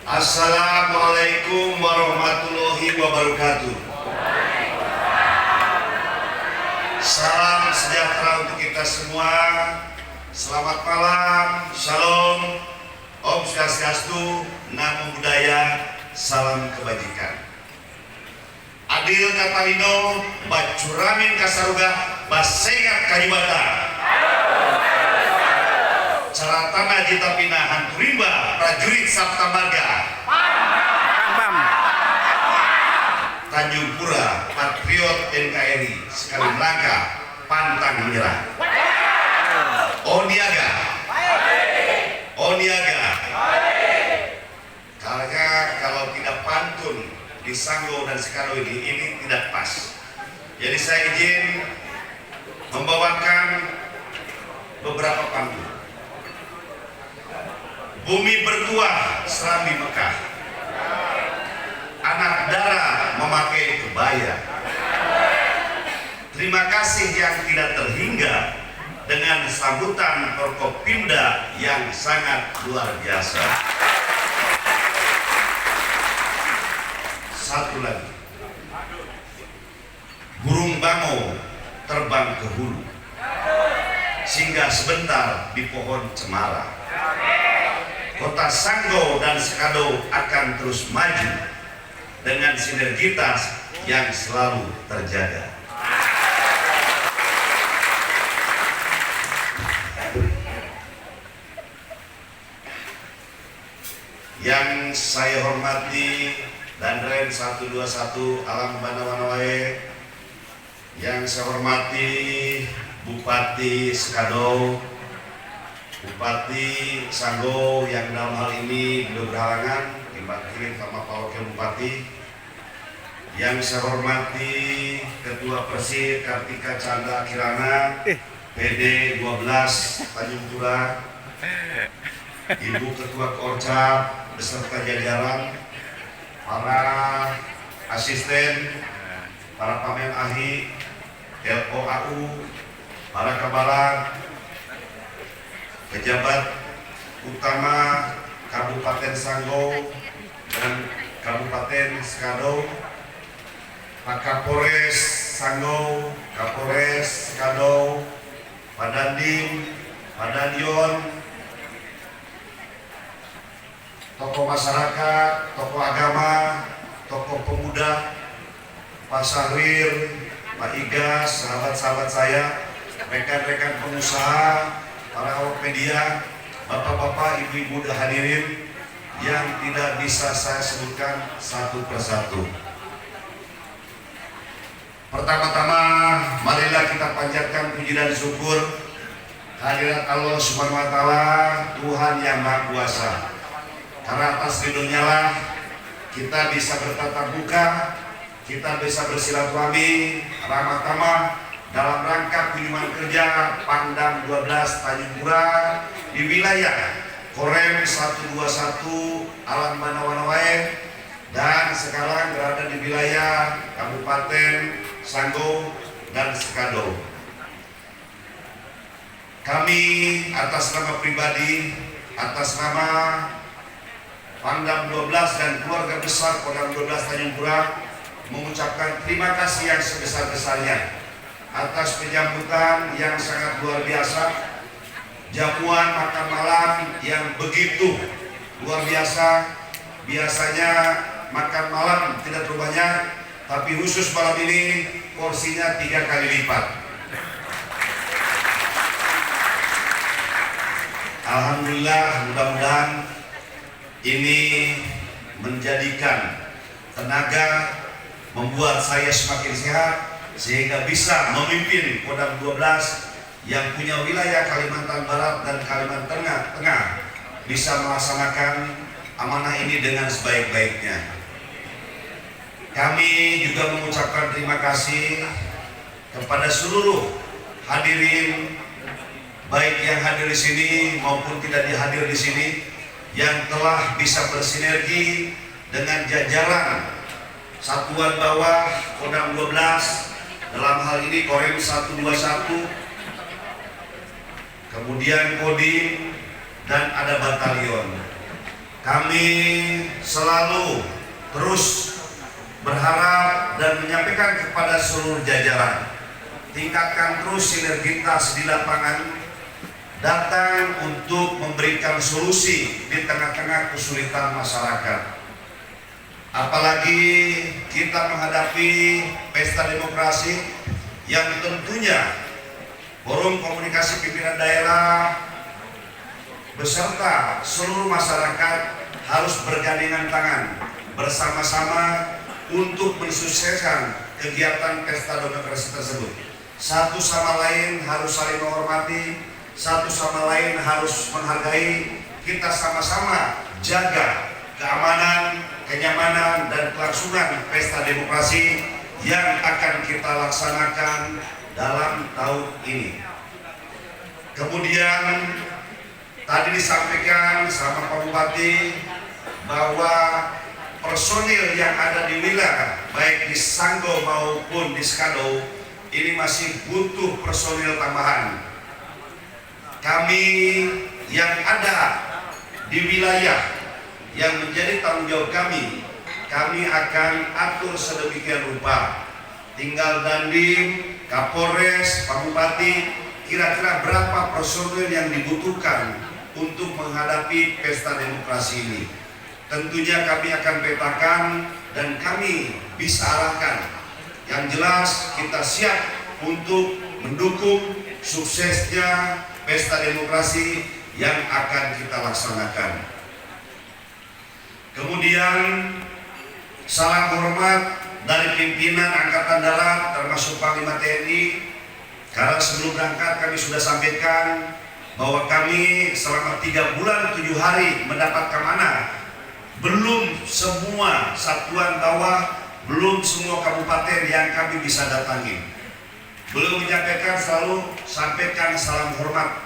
Assalamualaikum warahmatullahi wabarakatuh. Salam sejahtera untuk kita semua. Selamat malam, shalom, Om Swastiastu, Namo Buddhaya, salam kebajikan. Adil Katalino, Bacuramin Kasaruga, Basengat Kalibata. Caratana Jita Pina Hanturimba, prajurit Sabta Marga. Tanjung Pura, patriot NKRI, sekali melangkah, pantang menyerah. Oniaga, Oniaga. Karena kalau tidak pantun di Sanggo dan Sekado ini tidak pas. Jadi saya izin membawakan beberapa pantun. Bumi bertuah serambi Mekah, anak darah memakai kebaya. Terima kasih yang tidak terhingga dengan sambutan Forkopimda yang sangat luar biasa. Satu lagi, burung bango terbang ke hulu, singgah sebentar di pohon cemara. Kota Sanggo dan Sekado akan terus maju dengan sinergitas yang selalu terjaga. Yang saya hormati Danrem 121 Alam Banawanwae, yang saya hormati Bupati Sekado, Bupati Sanggo yang dalam hal ini beliau berhalangan, diwakili sama Pak Wakil Bupati. Yang saya hormati Ketua Persi Kartika Chandra Kirana, PD 12 Tanjung Pura, Ibu Ketua Korcap beserta jajaran, para asisten, para pamen ahli, LOAU, para kabalan, pejabat utama Kabupaten Sanggo dan Kabupaten Sekado, Pak Kapolres Sanggo, Kapolres Sekado, Pak Dandim, Pak Dadion, tokoh masyarakat, tokoh agama, tokoh pemuda, Pak Sahrir, Pak Igas, sahabat-sahabat saya, rekan-rekan pengusaha, para awak media, bapak-bapak, ibu-ibu dan hadirin yang tidak bisa saya sebutkan satu persatu. Pertama-tama, marilah kita panjatkan puji dan syukur kehadirat Allah Subhanahu wa Ta'ala, Tuhan yang Maha Kuasa. Karena atas ridhonya lah kita bisa bertatap muka, kita bisa bersilaturahmi, ramah-tamah dalam rangka kunjungan kerja Pangdam 12 Tanjung Pura di wilayah Korem 121 Alam Banawanwae, dan sekarang berada di wilayah Kabupaten Sanggo dan Sekado. Kami atas nama pribadi, atas nama Pangdam 12 dan keluarga besar Kodam 12 Tanjung Pura mengucapkan terima kasih yang sebesar-besarnya atas penyambutan yang sangat luar biasa, jamuan makan malam yang begitu luar biasa. Biasanya makan malam tidak terlalu banyak, tapi khusus malam ini porsinya 3 kali lipat. Alhamdulillah, mudah-mudahan ini menjadikan tenaga, membuat saya semakin sehat sehingga bisa memimpin Kodam 12 yang punya wilayah Kalimantan Barat dan Kalimantan Tengah bisa melaksanakan amanah ini dengan sebaik-baiknya. Kami juga mengucapkan terima kasih kepada seluruh hadirin, baik yang hadir di sini maupun tidak dihadir di sini, yang telah bisa bersinergi dengan jajaran Satuan Bawah Kodam 12, dalam hal ini Korem 121, kemudian Kodim, dan ada batalion. kami selalu terus berharap dan menyampaikan kepada seluruh jajaran, tingkatkan terus sinergitas di lapangan, datang untuk memberikan solusi di tengah-tengah kesulitan masyarakat. Apalagi kita menghadapi pesta demokrasi yang tentunya Forum Komunikasi Pimpinan Daerah beserta seluruh masyarakat harus bergandengan tangan bersama-sama untuk mensukseskan kegiatan pesta demokrasi tersebut. Satu sama lain harus saling menghormati, satu sama lain harus menghargai. Kita sama-sama jaga keamanan, kenyamanan, dan kelangsungan pesta demokrasi yang akan kita laksanakan dalam tahun ini. Kemudian tadi disampaikan sama Pak Bupati bahwa personil yang ada di wilayah baik di Sanggo maupun di Skado ini masih butuh personil tambahan. Kami yang ada di wilayah yang menjadi tanggung jawab kami akan atur sedemikian rupa. Tinggal dandim, Kapolres, Pak Bupati, kira-kira berapa personil yang dibutuhkan untuk menghadapi pesta demokrasi ini. Tentunya kami akan petakan dan kami bisa arahkan. Yang jelas kita siap untuk mendukung suksesnya pesta demokrasi yang akan kita laksanakan. Kemudian salam hormat dari pimpinan Angkatan Darat termasuk Panglima TNI, karena sebelum berangkat kami sudah sampaikan bahwa kami selama 3 bulan 7 hari mendapatkan amanah. Belum semua satuan bawah, belum semua kabupaten yang kami bisa datangi. Belum menyampaikan, selalu sampaikan salam hormat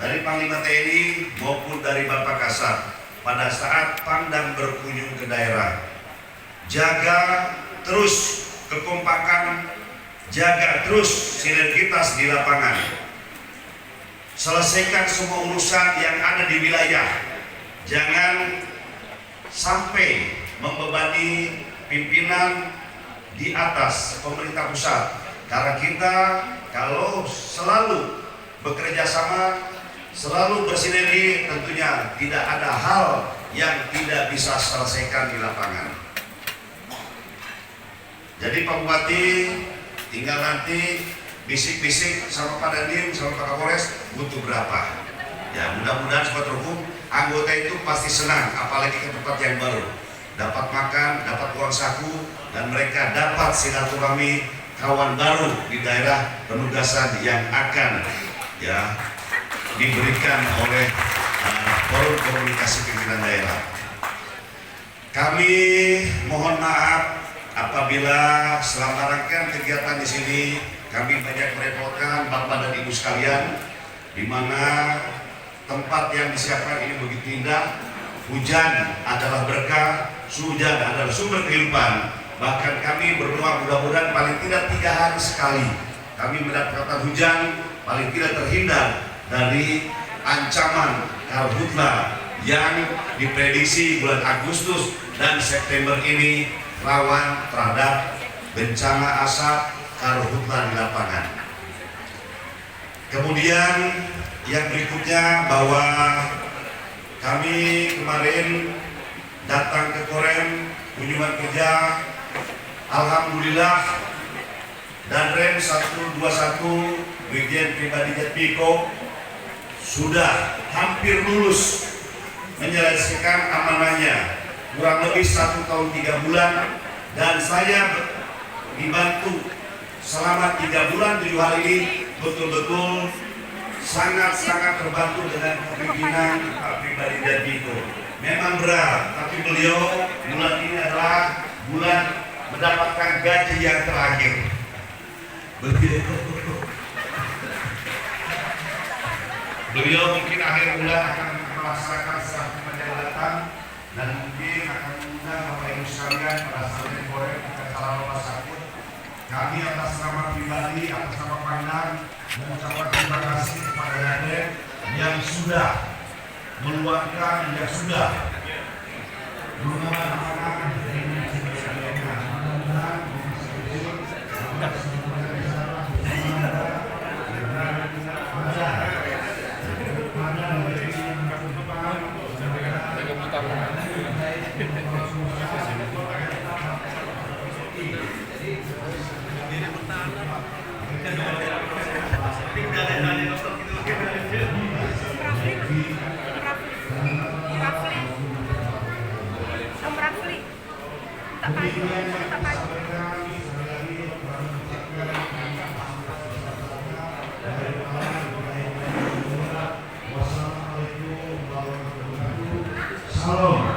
dari Panglima TNI maupun dari Bapak Kasat pada saat Pangdam berkunjung ke daerah. Jaga terus kekompakan, jaga terus sinergitas di lapangan. Selesaikan semua urusan yang ada di wilayah. Jangan sampai membebani pimpinan di atas pemerintah pusat. Karena kita kalau selalu bekerja sama, selalu bersinergi, tentunya tidak ada hal yang tidak bisa selesaikan di lapangan. Jadi Pak Bupati tinggal nanti bisik-bisik sama Pak Dandim, sama Pak Kapolres butuh berapa. Ya mudah-mudahan sobat hukum, anggota itu pasti senang, apalagi ke tempat yang baru. Dapat makan, dapat uang saku, dan mereka dapat silaturahmi kawan baru di daerah penugasan yang akan ya diberikan oleh Forum Komunikasi Pimpinan Daerah. Kami mohon maaf apabila selama rangkaian kegiatan di sini kami banyak merepotkan Bapak dan Ibu sekalian, di mana tempat yang disiapkan ini begitu indah. Hujan adalah berkah, hujan adalah sumber kehidupan. Bahkan kami berdoa mudah-mudahan paling tidak 3 hari sekali kami mendapatkan hujan, paling tidak terhindar dari ancaman karhutla yang diprediksi bulan Agustus dan September ini rawan terhadap bencana asap karhutla di lapangan. Kemudian yang berikutnya bahwa kami kemarin datang ke Korem kunjungan kerja, alhamdulillah, dan Rem 121 Brigjen Pribadi Jatmiko sudah hampir lulus menyelesaikan amanahnya, kurang lebih 1 tahun 3 bulan, dan saya dibantu selama 3 bulan 7 hari ini betul-betul sangat-sangat terbantu dengan kepemimpinan Pak Pribadi Jatmiko. Memang berat, tapi beliau bulan ini adalah bulan mendapatkan gaji yang terakhir. Beliau mungkin akhir bulan akan melaksanakan serah terima jabatan dan mungkin akan mengundang Bapak Ibu sekalian pada saat ini boleh kita salam sakut. Kami atas nama pribadi, atas nama Pangdam mengucapkan terima kasih kepada Raden yang sudah meluangkan, yang sudah Salam.